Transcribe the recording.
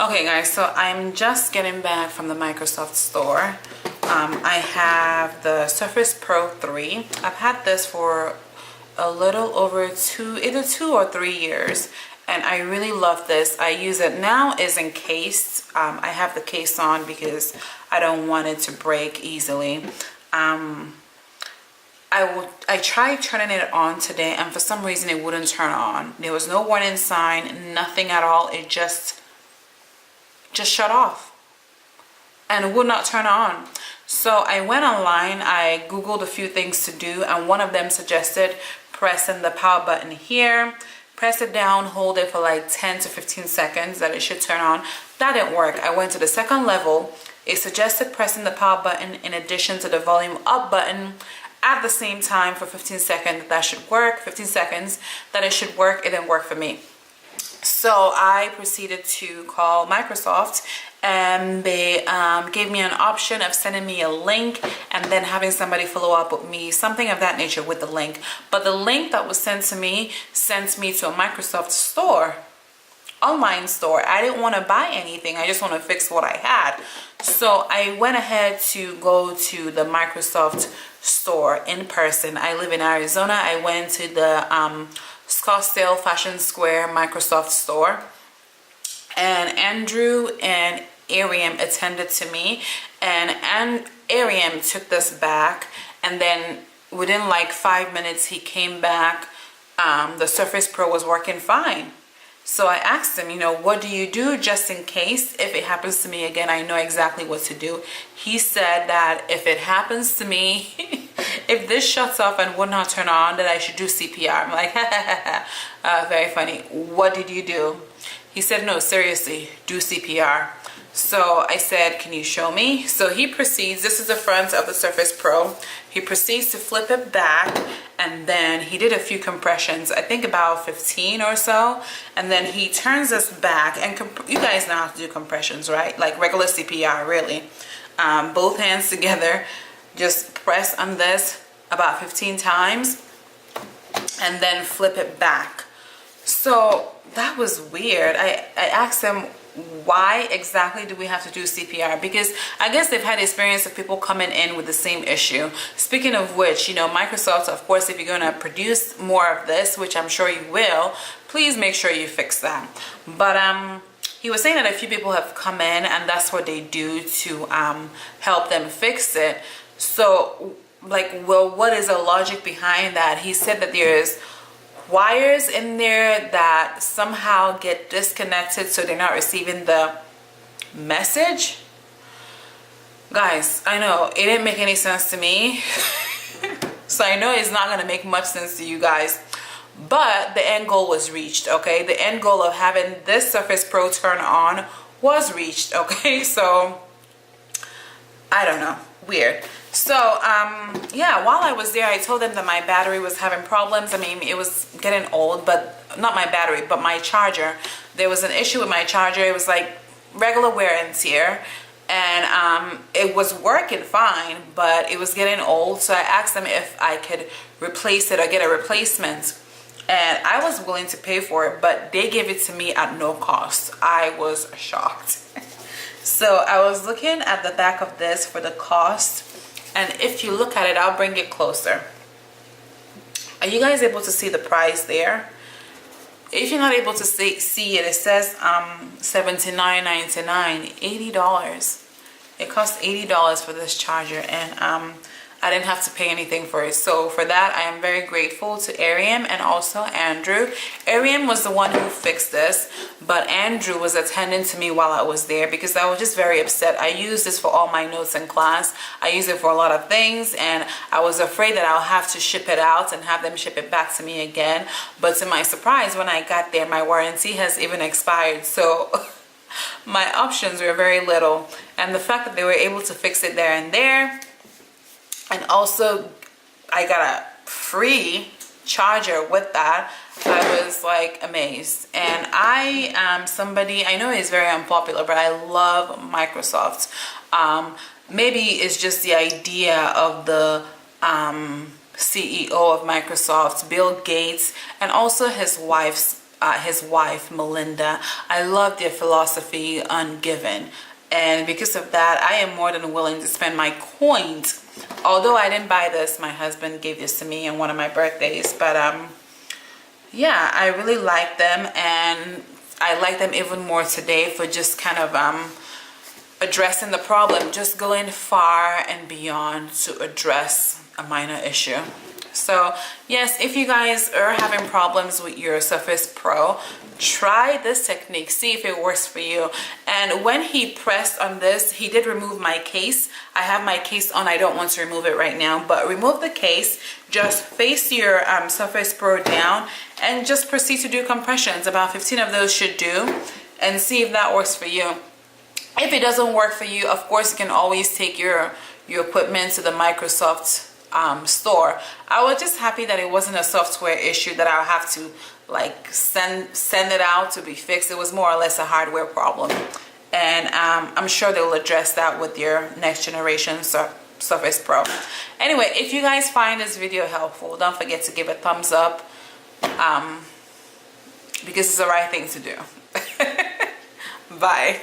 Okay guys, so I'm just getting back from the Microsoft store. I have the Surface Pro 3. I've had this for a little over either 2 or 3 years, and I really love this. I use it now is encased. I have the case on because I don't want it to break easily. I tried turning it on today, and for some reason it wouldn't turn on. There was no warning sign, nothing at all. It just shut off and would not turn on. So I went online, I googled a few things to do, and one of them suggested pressing the power button here, press it down, hold it for like 10 to 15 seconds, that it should turn on. That didn't work. I went to the second level. It suggested pressing the power button in addition to the volume up button at the same time for 15 seconds. That should work. 15 seconds that it should work. It didn't work for me. So I proceeded to call Microsoft, and they gave me an option of sending me a link and then having somebody follow up with me, something of that nature with the link. But the link that was sent me to a Microsoft store, online store. I didn't want to buy anything. I just want to fix what I had. So I went ahead to go to the Microsoft store in person. I live in Arizona. I went to the Scottsdale Fashion Square Microsoft store, and Andrew and Ariam attended to me, and Ariam took this back, and then within like 5 minutes he came back. The Surface Pro was working fine. So I asked him, what do you do just in case if it happens to me again? I know exactly what to do. He said that if it happens to me, if this shuts off and would not turn on, that I should do CPR. I'm like, very funny. What did you do? He said, no, seriously, do CPR. So I said, can you show me? So he proceeds, this is the front of the Surface Pro. He proceeds to flip it back, and then he did a few compressions, I think about 15 or so. And then he turns us back, and you guys know how to do compressions, right? Like regular CPR, really. Both hands together, just press on this about 15 times, and then flip it back. So that was weird. I asked him, why exactly do we have to do CPR? Because I guess they've had experience of people coming in with the same issue. Speaking of which, Microsoft, of course, if you're going to produce more of this, which I'm sure you will, please make sure you fix that. But he was saying that a few people have come in, and that's what they do to help them fix it. So, well, what is the logic behind that? He said that there's wires in there that somehow get disconnected, so they're not receiving the message. Guys, I know it didn't make any sense to me. So I know it's not going to make much sense to you guys, but the end goal was reached. Okay, the end goal of having this Surface Pro turn on was reached. Okay, so I don't know, weird. So yeah, while I was there, I told them that my battery was having problems. I mean, it was getting old, but not my battery, but my charger. There was an issue with my charger. It was like regular wear and tear, and it was working fine, but it was getting old. So I asked them if I could replace it or get a replacement, and I was willing to pay for it, but they gave it to me at no cost. I was shocked. So I was looking at the back of this for the cost, and if you look at it, I'll bring it closer. Are you guys able to see the price there? If you're not able to see it, it says $79.99, $80. It costs $80 for this charger, and I didn't have to pay anything for it. So for that, I am very grateful to Ariam and also Andrew. Ariam was the one who fixed this, but Andrew was attending to me while I was there because I was just very upset. I use this for all my notes in class. I use it for a lot of things, and I was afraid that I'll have to ship it out and have them ship it back to me again. But to my surprise, when I got there, my warranty has even expired. So my options were very little. And the fact that they were able to fix it there and there, and also I got a free charger with that, I was like amazed. And I am somebody, I know it's very unpopular, but I love Microsoft. Maybe it's just the idea of the CEO of Microsoft, Bill Gates, and also his wife's his wife Melinda. I love their philosophy on giving, and because of that I am more than willing to spend my coins. Although I didn't buy this, my husband gave this to me on one of my birthdays, but yeah, I really like them, and I like them even more today for just kind of addressing the problem, just going far and beyond to address a minor issue. So yes, if you guys are having problems with your Surface Pro, try this technique, see if it works for you. And when he pressed on this, he did remove my case. I have my case on, I don't want to remove it right now, but remove the case, just face your Surface Pro down and just proceed to do compressions. About 15 of those should do, and see if that works for you. If it doesn't work for you, of course you can always take your equipment to the Microsoft store. I was just happy that it wasn't a software issue that I'll have to like send it out to be fixed. It was more or less a hardware problem, and I'm sure they'll address that with your next generation Surface Pro. Anyway, if you guys find this video helpful, don't forget to give a thumbs up, because it's the right thing to do. Bye.